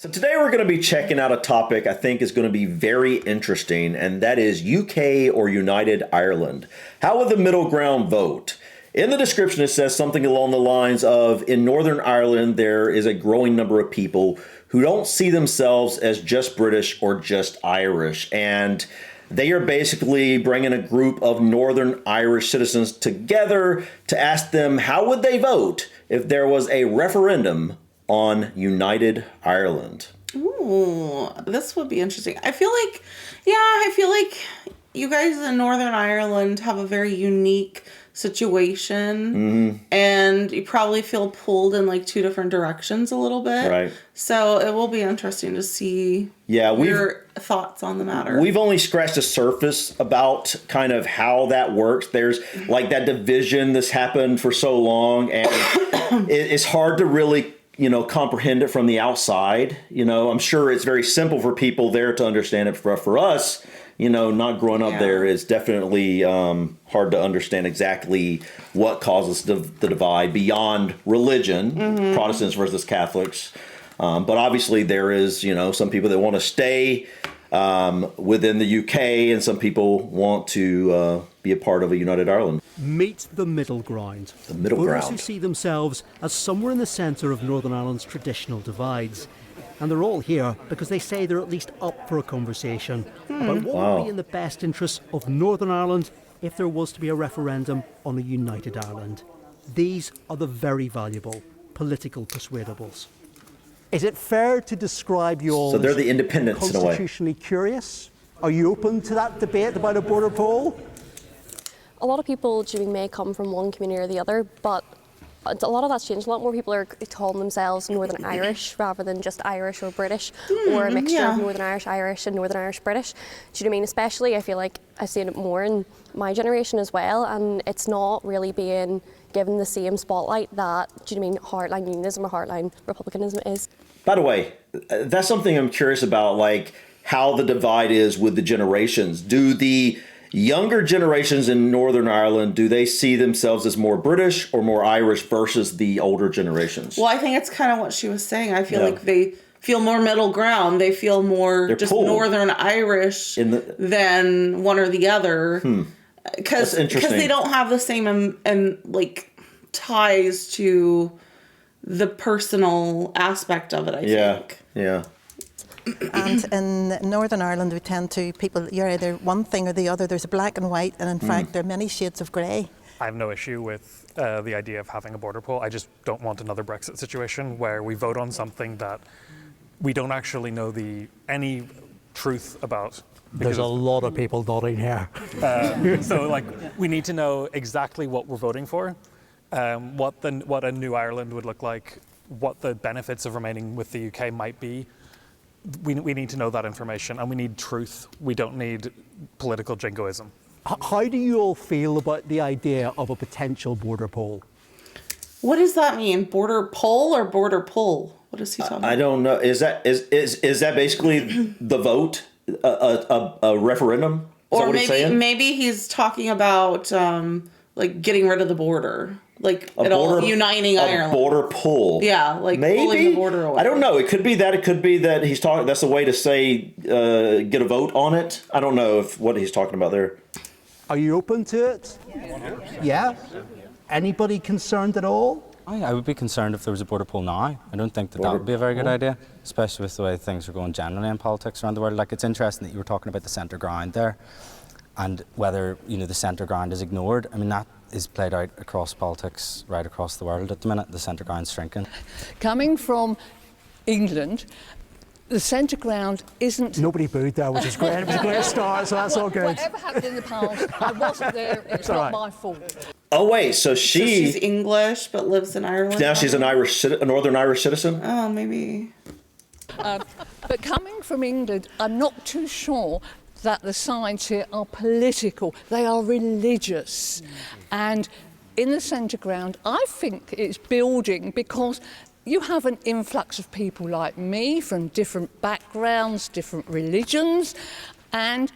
So today we're going to be checking out a topic I think is going to be very interesting, and that is UK or United Ireland. How would the middle ground vote? In the description it says something along the lines of, in Northern Ireland there is a growing number of people who don't see themselves as just British or just Irish, and they are basically bringing a group of Northern Irish citizens together to ask them how would they vote if there was a referendum on United Ireland. Ooh, this would be interesting. I feel like you guys in Northern Ireland have a very unique situation, and you probably feel pulled in like two different directions a little bit. Right. So it will be interesting to see your thoughts on the matter. We've only scratched the surface about kind of how that works. There's like that division that's happened for so long, and it's hard to really comprehend it from the outside. I'm sure it's very simple for people there to understand it. For us, not growing up there, it's definitely hard to understand exactly what causes the divide beyond religion, Protestants versus Catholics. But obviously there is, some people that want to stay within the UK, and some people want to be a part of a United Ireland. Meet the middle ground. The middle Voters ground. who see themselves as somewhere in the centre of Northern Ireland's traditional divides. And they're all here because they say they're at least up for a conversation about what would be in the best interests of Northern Ireland if there was to be a referendum on a united Ireland. These are the very valuable political persuadables. Is it fair to describe you all So they're the independents in a way. Constitutionally curious? Are you open to that debate about a border poll? A lot of people may come from one community or the other, but a lot of that's changed. A lot more people are calling themselves Northern Irish rather than just Irish or British, or a mixture of Northern Irish and Northern Irish British. Do you know what I mean? Especially, I feel like I've seen it more in my generation as well, and it's not really being given the same spotlight that, do you know what I mean, hardline unionism or hardline republicanism is. By the way, that's something I'm curious about, like how the divide is with the generations. Do the younger generations in Northern Ireland, do they see themselves as more British or more Irish versus the older generations? Well, I think it's kind of what she was saying. I feel like they feel more middle ground. They feel more just Northern Irish than one or the other. Because they don't have the same ties to the personal aspect of it, I think. Yeah. And in Northern Ireland, we tend to, you're either one thing or the other. There's a black and white, and in fact, there are many shades of grey. I have no issue with the idea of having a border poll. I just don't want another Brexit situation where we vote on something that we don't actually know any truth about. There's a lot of people nodding here. So, we need to know exactly what we're voting for, what a new Ireland would look like, what the benefits of remaining with the UK might be. We need to know that information, and we need truth. We don't need political jingoism. How do you all feel about the idea of a potential border poll? What does that mean? Border poll or border pull? What is he talking about? I don't know. Is that basically the vote? A referendum? Or maybe he's talking about getting rid of the border. Uniting Ireland. A border pull. Yeah, maybe pulling the border away. I don't know. It could be that. It could be that he's talking. That's a way to say get a vote on it. I don't know what he's talking about there. Are you open to it? Yeah. Anybody concerned at all? I would be concerned if there was a border poll now. I don't think that would be a very good idea, especially with the way things are going generally in politics around the world. It's interesting that you were talking about the centre ground there, and whether the centre ground is ignored. I mean, that is played out across politics right across the world at the minute. The centre ground's shrinking. Coming from England, the centre ground isn't... Nobody booed there, which is great. It was a great start, so that's all good. Whatever happened in the past, I wasn't there. It's not my fault. Oh wait, so she's English but lives in Ireland. Now she's a Northern Irish citizen. Oh, maybe. But coming from England, I'm not too sure that the sides here are political. They are religious. And in the centre ground, I think it's building because you have an influx of people like me from different backgrounds, different religions, and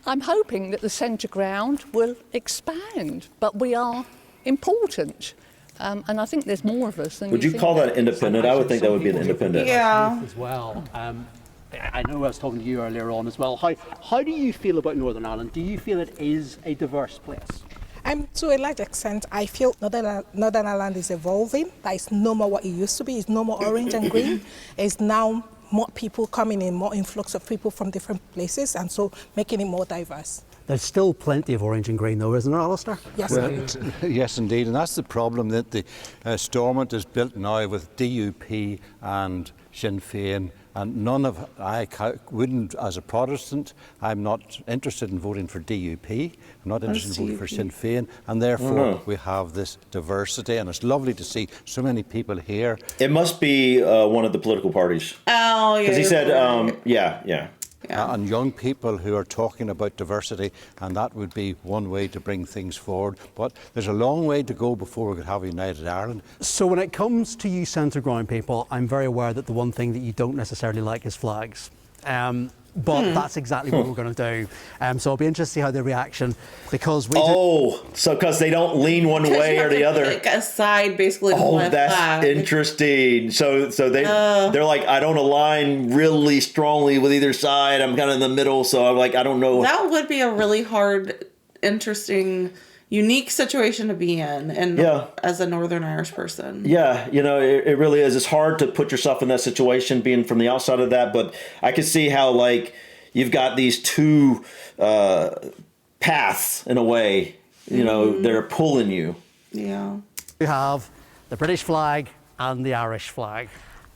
I'm hoping that the centre ground will expand. But we are important. And I think there's more of us than Would you think call there that is. independent? I would think that would be an independent. Yeah. As well. I know I was talking to you earlier on as well. How do you feel about Northern Ireland? Do you feel it is a diverse place? To a large extent, I feel Northern Ireland is evolving. That is no more what it used to be. It's no more orange and green. It's now more people coming in, more influx of people from different places, and so making it more diverse. There's still plenty of orange and green though, isn't there, Alistair? Yes, Yes, indeed, and that's the problem, that the Stormont is built now with DUP and Sinn Féin, and wouldn't, as a Protestant, I'm not interested in voting for DUP, I'm not interested in voting for Sinn Féin, and therefore we have this diversity, and it's lovely to see so many people here. It must be one of the political parties. Oh, yeah. Because he said, yeah. And young people who are talking about diversity, and that would be one way to bring things forward. But there's a long way to go before we could have a united Ireland. So when it comes to you centre ground people, I'm very aware that the one thing that you don't necessarily like is flags. But that's exactly what we're going to do. So I'll be interested to see how the reaction, because we so because they don't lean one way or the other. Pick a side, basically. That's flag. interesting. So they're like, I don't align really strongly with either side. I'm kind of in the middle, so I'm like, I don't know. That would be a really hard, interesting, unique situation to be in, and as a Northern Irish person. Yeah, it really is. It's hard to put yourself in that situation being from the outside of that, but I can see how, like, you've got these two paths in a way, that are pulling you. Yeah. We have the British flag and the Irish flag.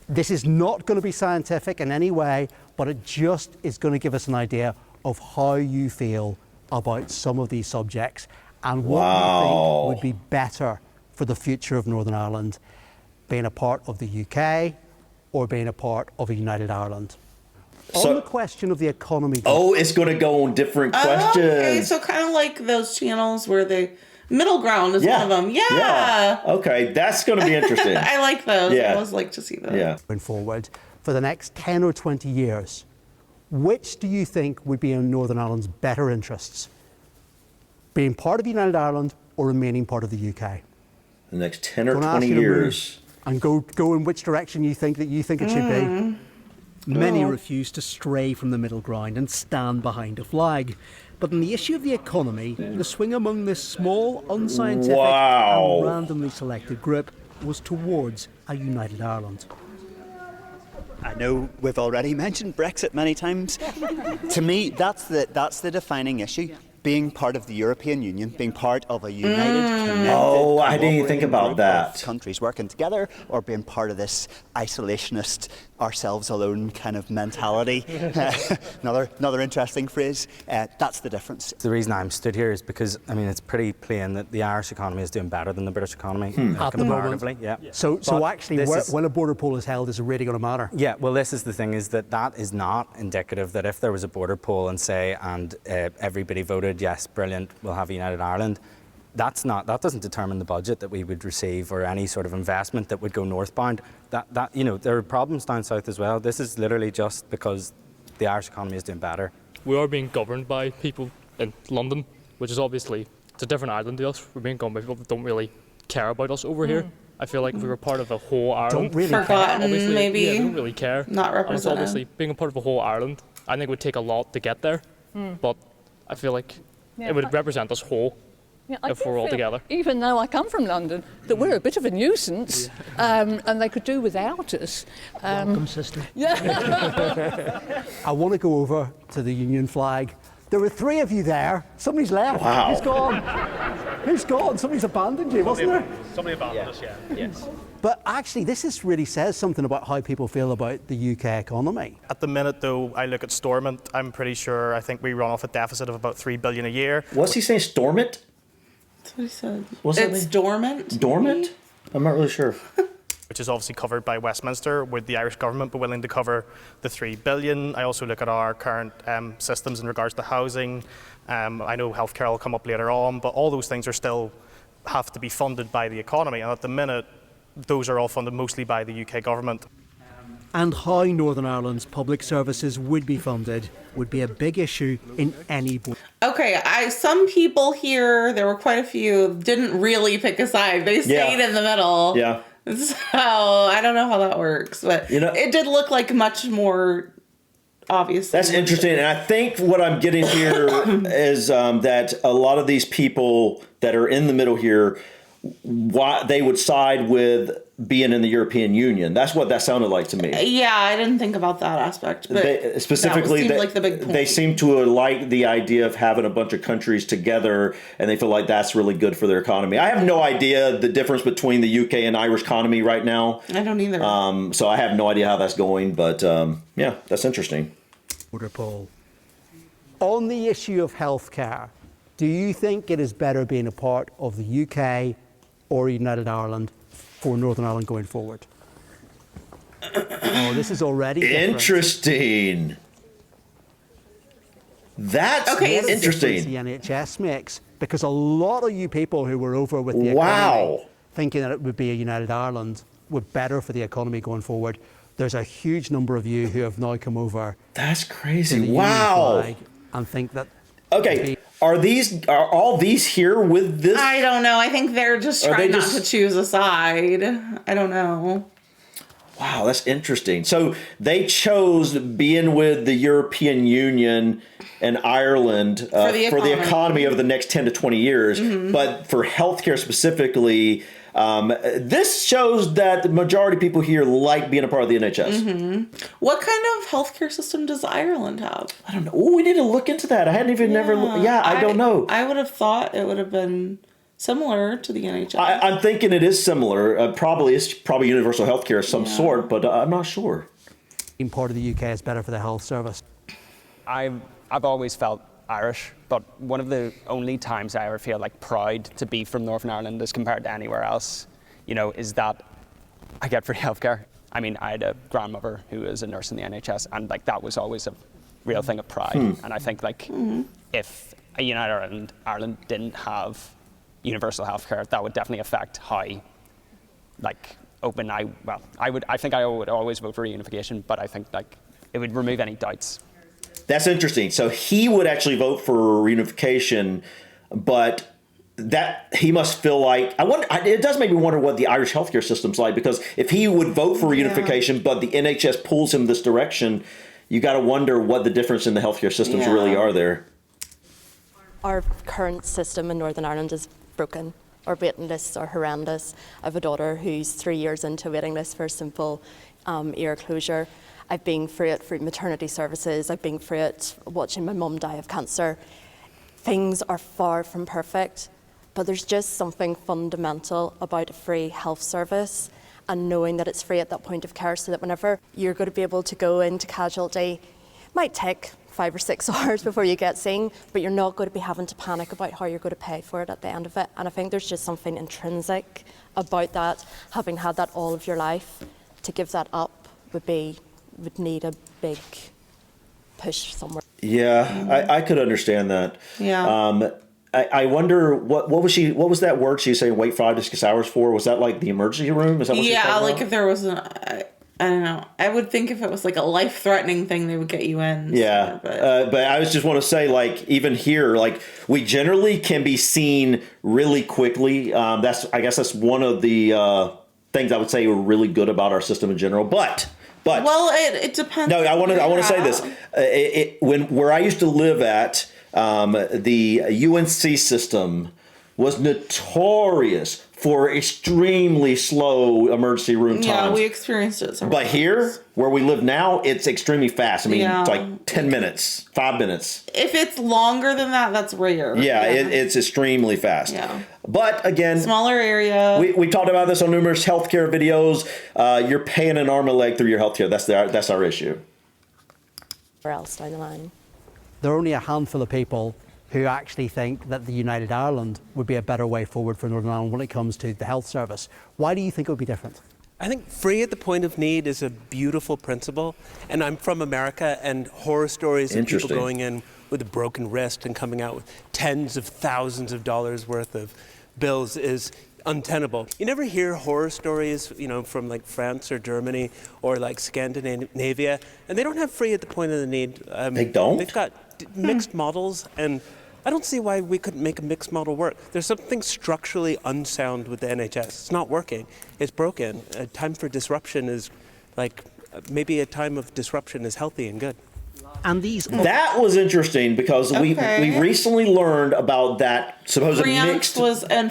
This is not going to be scientific in any way, but it just is going to give us an idea of how you feel about some of these subjects and what you think would be better for the future of Northern Ireland, being a part of the UK or being a part of a united Ireland. So, on the question of the economy... it's going to go on different questions. Okay, so kind of like those channels where the middle ground is one of them. Yeah. Okay, that's going to be interesting. I like those. Yeah. I always like to see those. Yeah. Going forward, for the next 10 or 20 years, which do you think would be in Northern Ireland's better interests? Being part of United Ireland or remaining part of the UK? The next 10 or 20 years. And go in which direction you think it should be. Many refuse to stray from the middle ground and stand behind a flag. But on the issue of the economy, the swing among this small, unscientific and randomly selected group was towards a united Ireland. I know we've already mentioned Brexit many times. To me, that's the defining issue. Being part of the European Union, being part of a united, connected, I didn't even think about that. Countries working together, or being part of this isolationist, ourselves alone kind of mentality. Another interesting phrase. That's the difference. The reason I'm stood here is because, it's pretty plain that the Irish economy is doing better than the British economy. Comparatively, yeah. So actually, when a border poll is held, is it really going to matter? Yeah, well, this is the thing, is that is not indicative that if there was a border poll and everybody voted, yes, brilliant, we'll have a united Ireland, that doesn't determine the budget that we would receive or any sort of investment that would go northbound. There are problems down south as well. This is literally just because the Irish economy is doing better. We are being governed by people in London, which is obviously, it's a different Ireland to us. We're being governed by people that don't really care about us over here. I feel like if we were part of a whole Ireland, don't really forgotten, obviously, maybe. Yeah, they don't really care. Not represented. Obviously, being a part of a whole Ireland, I think it would take a lot to get there. But I feel like it would represent us whole if we're all together. Even though I come from London, that we're a bit of a nuisance, and they could do without us. Welcome, sister. Yeah. I want to go over to the Union flag. There were 3 of you there. Somebody's left. Wow. Who's gone? Who's gone? Somebody's abandoned you, wasn't there? Somebody abandoned us, yes. But actually, this really says something about how people feel about the UK economy. At the minute, though, I look at Stormont, I think we run off a deficit of about $3 billion a year. What's he saying, Stormont? That's what he said. It's dormant. Dormant? I'm not really sure. Which is obviously covered by Westminster. Would the Irish government be willing to cover the $3 billion? I also look at our current systems in regards to housing. I know healthcare will come up later on, but all those things have to be funded by the economy. And at the minute, those are all funded mostly by the UK government. and how Northern Ireland's public services would be funded would be a big issue in any board. Okay, some people here, there were quite a few, didn't really pick a side. They stayed in the middle. Yeah. So I don't know how that works, but it did look like much more obvious. That's interesting, and I think what I'm getting here is that a lot of these people that are in the middle here, why they would side with being in the European Union. That's what that sounded like to me. Yeah, I didn't think about that aspect. But specifically, like the big point. They seem to like the idea of having a bunch of countries together, and they feel like that's really good for their economy. I have no idea the difference between the UK and Irish economy right now. I don't either. So I have no idea how that's going, but yeah, that's interesting. Paul, on the issue of healthcare, do you think it is better being a part of the UK or United Ireland for Northern Ireland going forward? Oh, this is already different. Interesting. That's interesting. The NHS makes, because a lot of you people who were over with the economy thinking that it would be a United Ireland were better for the economy going forward. There's a huge number of you who have now come over. That's crazy. To the Union flag and think that. Okay. Are all these here with this? I don't know. I think they're just trying not to choose a side. I don't know. Wow, that's interesting. So they chose being with the European Union and Ireland for the economy over the next 10 to 20 years. Mm-hmm. But for healthcare specifically, this shows that the majority of people here like being a part of the NHS. Mm-hmm. What kind of healthcare system does Ireland have? I don't know. Oh, we need to look into that. I hadn't even never. I don't know. I would have thought it would have been similar to the NHS. I'm thinking it is similar. It's probably universal healthcare of some sort, but I'm not sure. Being part of the UK is better for the health service. I've always felt Irish, but one of the only times I ever feel like proud to be from Northern Ireland as compared to anywhere else, is that I get free healthcare. I mean, I had a grandmother who was a nurse in the NHS, and that was always a real thing of pride. And I think if a United Ireland didn't have universal healthcare, that would definitely affect how open I think I would always vote for reunification, but I think it would remove any doubts. That's interesting. So he would actually vote for reunification, but that he must feel like it does make me wonder what the Irish healthcare system's like, because if he would vote for reunification, but the NHS pulls him this direction, you got to wonder what the difference in the healthcare systems really are there. Our current system in Northern Ireland is broken. Our waiting lists are horrendous. I have a daughter who's 3 years into a waiting list for a simple ear closure. I've been through it through maternity services. I've been through it watching my mum die of cancer. Things are far from perfect, but there's just something fundamental about a free health service and knowing that it's free at that point of care, so that whenever you're going to be able to go into casualty, it might take 5 or 6 hours before you get seen, but you're not going to be having to panic about how you're going to pay for it at the end of it. And I think there's just something intrinsic about that, having had that all of your life. To give that up would need a big push somewhere. Yeah, I could understand that. Yeah. I wonder what was that word she was saying? Wait 5 to 6 hours for? Was that like the emergency room? Is that what if there was I don't know. I would think if it was like a life-threatening thing, they would get you in. Yeah, but I just want to say, even here, we generally can be seen really quickly. I guess that's one of the things I would say are really good about our system in general. But well, it depends. No, I want to say this. Where I used to live at, the UNC system was notorious for extremely slow emergency room times. Yeah, we experienced it. But here, where we live now, it's extremely fast. I mean, it's like 10 minutes, 5 minutes. If it's longer than that, that's rare. Yeah, it's extremely fast. Yeah. But again, smaller area. We talked about this on numerous healthcare videos. You're paying an arm and a leg through your healthcare. That's our issue. Where else down the line? There are only a handful of people who actually think that the United Ireland would be a better way forward for Northern Ireland when it comes to the health service. Why do you think it would be different? I think free at the point of need is a beautiful principle. And I'm from America, and horror stories of people going in with a broken wrist and coming out with tens of thousands of dollars worth of bills is, untenable. You never hear horror stories, from like France or Germany or like Scandinavia, and they don't have free at the point of the need. They don't? They've got mixed models, and I don't see why we couldn't make a mixed model work. There's something structurally unsound with the NHS. It's not working. It's broken. A time for disruption is maybe a time of disruption is healthy and good. And that was interesting because we recently learned about that supposed mixed.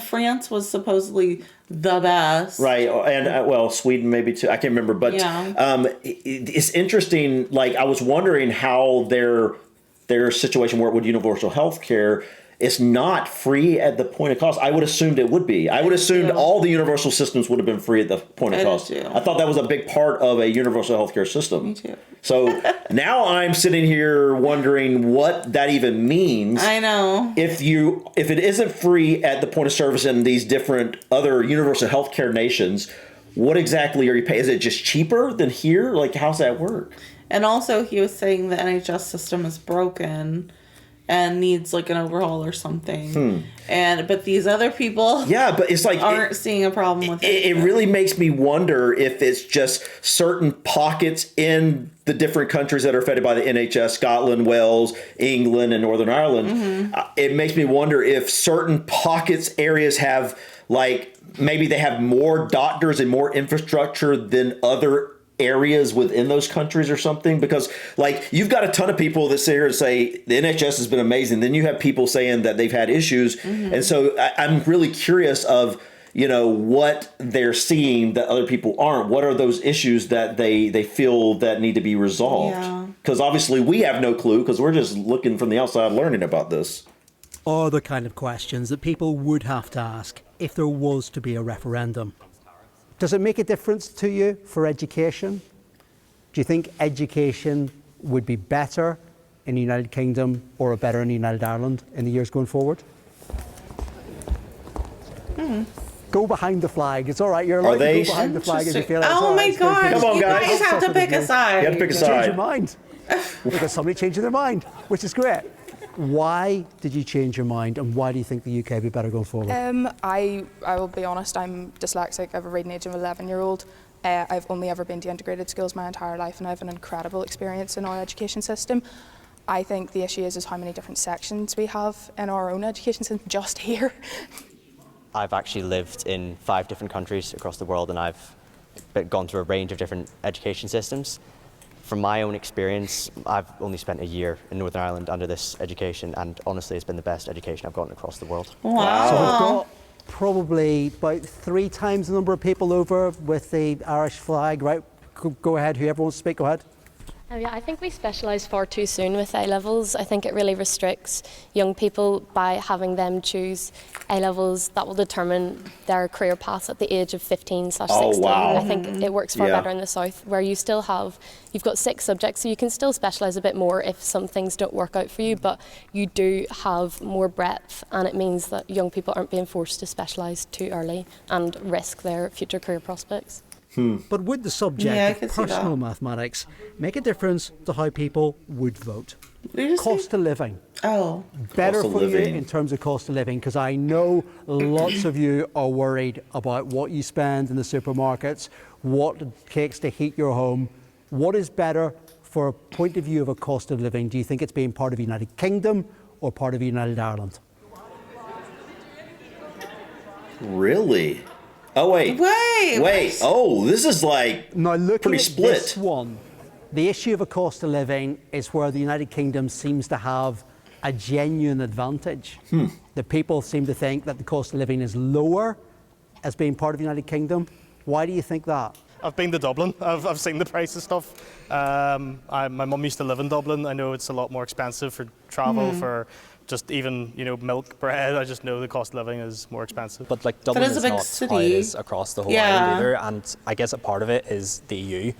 France was supposedly the best, right? And Sweden maybe too. I can't remember, but it's interesting. Like I was wondering how their situation where with universal health care. It's not free at the point of cost. I would assumed it would be. I would assumed all the universal systems would have been free at the point of cost. I thought that was a big part of a universal healthcare system. Me too. So now I'm sitting here wondering what that even means. I know. If it isn't free at the point of service in these different other universal healthcare nations, what exactly are you paying? Is it just cheaper than here? Like, how's that work? And also, he was saying the NHS system is broken and needs like an overhaul or something. But these other people but it's like aren't seeing a problem with it. It really makes me wonder if it's just certain pockets in the different countries that are affected by the NHS, Scotland, Wales, England, and Northern Ireland. It makes me wonder if certain areas have maybe they have more doctors and more infrastructure than other areas within those countries or something, because you've got a ton of people that sit here and say the NHS has been amazing, then you have people saying that they've had issues, and so I'm really curious of what they're seeing that other people aren't. What are those issues that they feel that need to be resolved? Because obviously we have no clue because we're just looking from the outside learning about this. Are the kind of questions that people would have to ask if there was to be a referendum. Does it make a difference to you for education? Do you think education would be better in the United Kingdom or better in the United Ireland in the years going forward? Go behind the flag. It's all right. You're allowed to go behind the flag if you feel it's Oh my gosh. Come on, guys. You guys have to pick a side. You have to pick a side. Change your mind. We've got somebody changing their mind, which is great. Why did you change your mind, and why do you think the UK would be better going forward? I will be honest, I'm dyslexic. I have a reading age of 11-year-old. I've only ever been to integrated schools my entire life, and I have an incredible experience in our education system. I think the issue is how many different sections we have in our own education system just here. I've actually lived in 5 different countries across the world, and I've gone through a range of different education systems. From my own experience, I've only spent a year in Northern Ireland under this education, and honestly, it's been the best education I've gotten across the world. Wow. So we've got probably about 3 times the number of people over with the Irish flag, right? Go ahead, whoever wants to speak, go ahead. I think we specialise far too soon with A-levels. I think it really restricts young people by having them choose A-levels that will determine their career path at the age of 15/16. Oh, wow. I think it works far better in the south, where you've got 6 subjects, so you can still specialise a bit more if some things don't work out for you, but you do have more breadth, and it means that young people aren't being forced to specialise too early and risk their future career prospects. But would the subject of personal mathematics make a difference to how people would vote? Cost of living. Oh. Better for you in terms of cost of living, because I know lots of you are worried about what you spend in the supermarkets, what it takes to heat your home. What is better for a point of view of a cost of living? Do you think it's being part of the United Kingdom or part of United Ireland? Really? Oh, wait. Oh, this is now looking pretty at split. This one, the issue of a cost of living is where the United Kingdom seems to have a genuine advantage. The people seem to think that the cost of living is lower as being part of the United Kingdom. Why do you think that? I've been to Dublin. I've seen the price of stuff. My mum used to live in Dublin. I know it's a lot more expensive for travel, for just even milk, bread. I just know the cost of living is more expensive. But Dublin is not how it is across the whole island either. And I guess a part of it is the EU.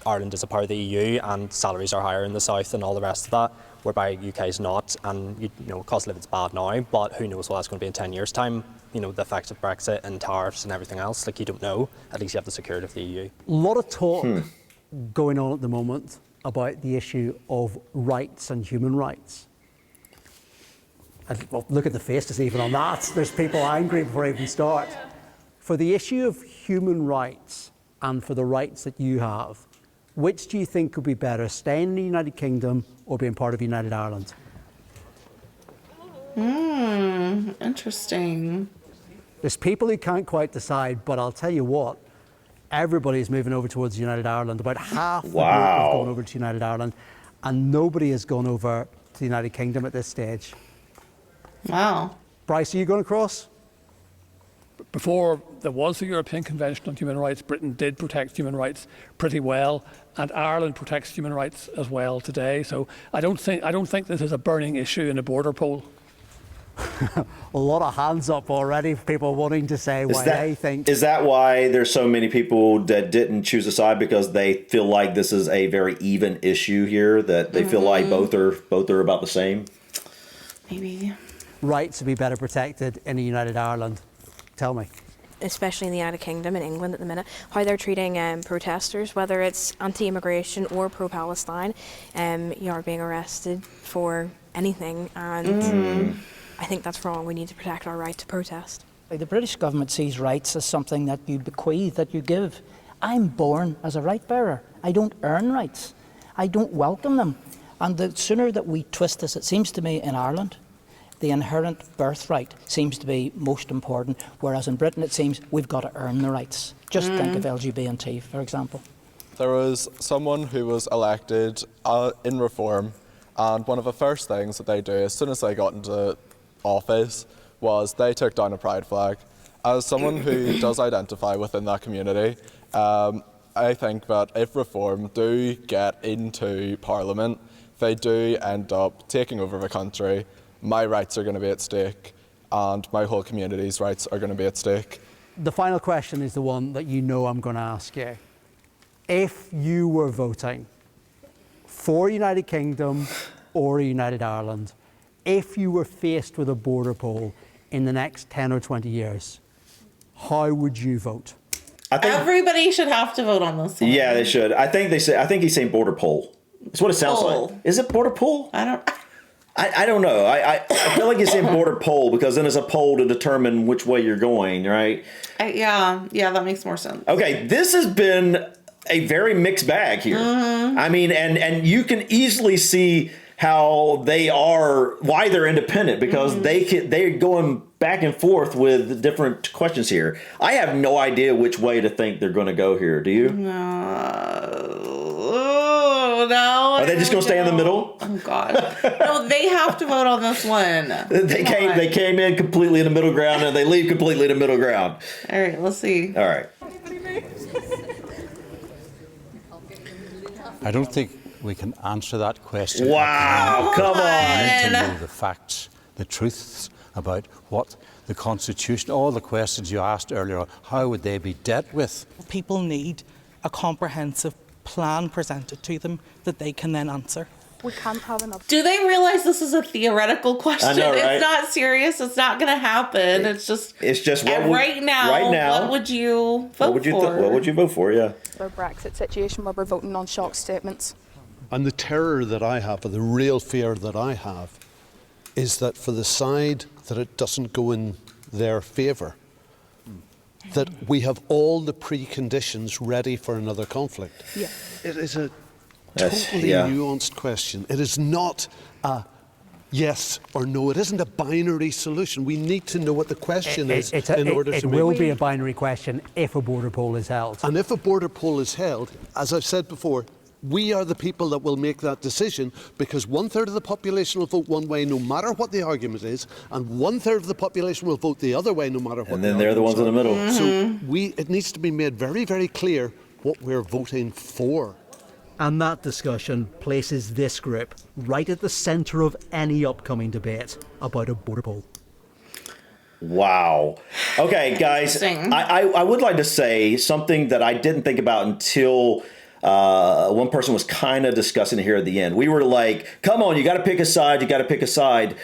Ireland is a part of the EU, and salaries are higher in the south and all the rest of that, whereby UK is not. And cost of living is bad now, but who knows what that's going to be in 10 years' time. The effects of Brexit and tariffs and everything else. You don't know. At least you have the security of the EU. A lot of talk going on at the moment about the issue of rights and human rights. Well, look at the faces even on that. There's people angry before I even start. For the issue of human rights and for the rights that you have, which do you think would be better, staying in the United Kingdom or being part of United Ireland? Interesting. There's people who can't quite decide, but I'll tell you what, everybody's moving over towards United Ireland. About half the group have gone over to United Ireland, and nobody has gone over to the United Kingdom at this stage. Wow. Bryce, are you going across? Before there was the European Convention on Human Rights, Britain did protect human rights pretty well, and Ireland protects human rights as well today. So I don't think this is a burning issue in a border poll. A lot of hands up already, people wanting to say why they think. Is that why there's so many people that didn't choose a side, because they feel like this is a very even issue here, that they feel like both are about the same? Maybe. Rights to be better protected in the United Ireland. Tell me. Especially in the United Kingdom and England at the minute, how they're treating protesters, whether it's anti-immigration or pro-Palestine, you are being arrested for anything, and I think that's wrong. We need to protect our right to protest. The British government sees rights as something that you bequeath, that you give. I'm born as a right bearer. I don't earn rights. I don't welcome them. And the sooner that we twist this, it seems to me in Ireland, the inherent birthright seems to be most important, whereas in Britain it seems we've got to earn the rights. Just think of LGBT, for example. There was someone who was elected in Reform, and one of the first things that they do as soon as they got into office was they took down a pride flag. As someone who does identify within that community, I think that if Reform do get into Parliament, they do end up taking over the country. My rights are going to be at stake, and my whole community's rights are going to be at stake. The final question is the one that you know I'm going to ask you. If you were voting for United Kingdom or United Ireland, if you were faced with a border poll in the next 10 or 20 years, how would you vote? I think Everybody should have to vote on this one. Yeah, they should. I think he's saying border poll. That's what it sounds like. Is it border poll? I don't know. I feel like he's saying border poll because then it's a poll to determine which way you're going, right? Yeah, that makes more sense. Okay, this has been a very mixed bag here. I mean, and you can easily see how why they're independent, because they're going back and forth with different questions here. I have no idea which way to think they're going to go here. Do you? No. Are they just going to stay in the middle? Oh God. No, they have to vote on this one. They came in completely in the middle ground, and they leave completely in the middle ground. All right, let's see. All right. I don't think we can answer that question. Wow, come on. We need to know the facts, the truths about what the Constitution, all the questions you asked earlier, how would they be dealt with? People need a comprehensive plan presented to them that they can then answer. We can't have enough. Do they realize this is a theoretical question? I know, right? It's not serious. It's not going to happen. It's just right now. What would you vote for? What would you vote for? Yeah. The Brexit situation where we're voting on shock statements. And the terror that I have, or the real fear that I have, is that for the side that it doesn't go in their favour, that we have all the preconditions ready for another conflict. Yeah. It is a totally nuanced question. It is not a yes or no. It isn't a binary solution. We need to know what the question is in order to make it. It will be a binary question if a border poll is held. And if a border poll is held, as I've said before, we are the people that will make that decision, because 1/3 of the population will vote one way no matter what the argument is, and 1/3 of the population will vote the other way no matter what. And then they're the ones in the middle. So it needs to be made very, very clear what we're voting for. And that discussion places this group right at the centre of any upcoming debate about a border poll. Wow. Okay, guys, I would like to say something that I didn't think about until one person was kind of discussing it here at the end. We were like, come on, you got to pick a side.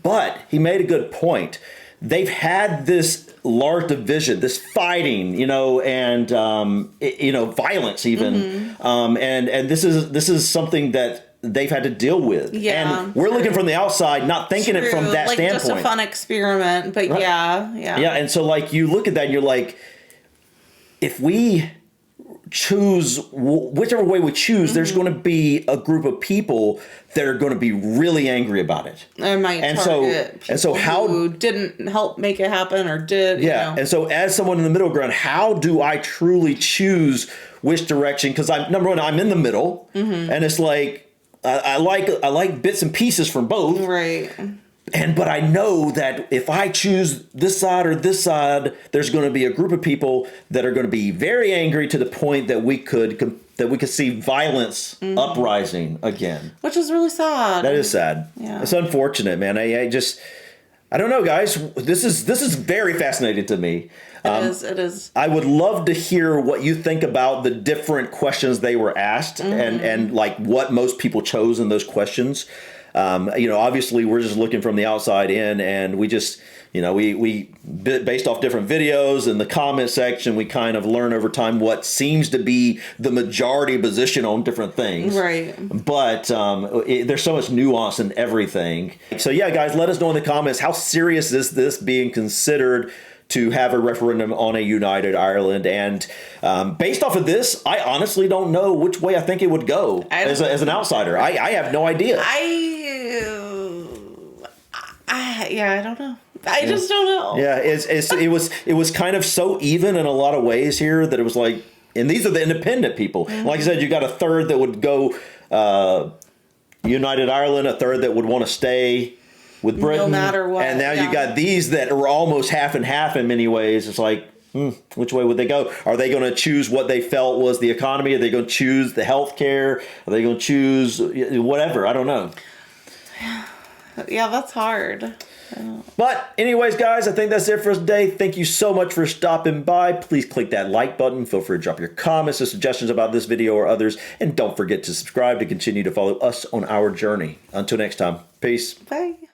But he made a good point. They've had this large division, this fighting, and violence even. And this is something that they've had to deal with. Yeah, and we're looking from the outside, not thinking it from that like standpoint. just a fun experiment, but Right. yeah. And so like you look at that and you're like, if we choose whichever way we choose, there's going to be a group of people that are going to be really angry about it. It might target people who didn't help make it happen or did. Yeah. You know. And so as someone in the middle ground, how do I truly choose which direction? Because I'm number one, I'm in the middle, and it's like I like bits and pieces from both. Right. But I know that if I choose this side or this side, there's going to be a group of people that are going to be very angry to the point that we could see violence uprising again. Which is really sad. That is sad. Yeah. It's unfortunate, man. I don't know, guys. This is very fascinating to me. It is. I would love to hear what you think about the different questions they were asked and like what most people chose in those questions. Obviously we're just looking from the outside in, and we just, we based off different videos and the comment section, we kind of learn over time what seems to be the majority position on different things. Right. But there's so much nuance in everything. So yeah, guys, let us know in the comments, how serious is this being considered to have a referendum on a united Ireland? And based off of this, I honestly don't know which way I think it would go as an outsider. I have no idea. I don't know. I just don't know. Yeah, it was kind of so even in a lot of ways here that it was like, and these are the independent people. Like I said, you got a third that would go United Ireland, a third that would want to stay with Britain, no matter what. And now you got these that are almost half and half in many ways. It's like, which way would they go? Are they going to choose what they felt was the economy? Are they going to choose the health care? Are they going to choose whatever? I don't know. Yeah, that's hard. But anyways, guys, I think that's it for us today. Thank you so much for stopping by. Please click that like button. Feel free to drop your comments or suggestions about this video or others. And don't forget to subscribe to continue to follow us on our journey. Until next time, peace. Bye.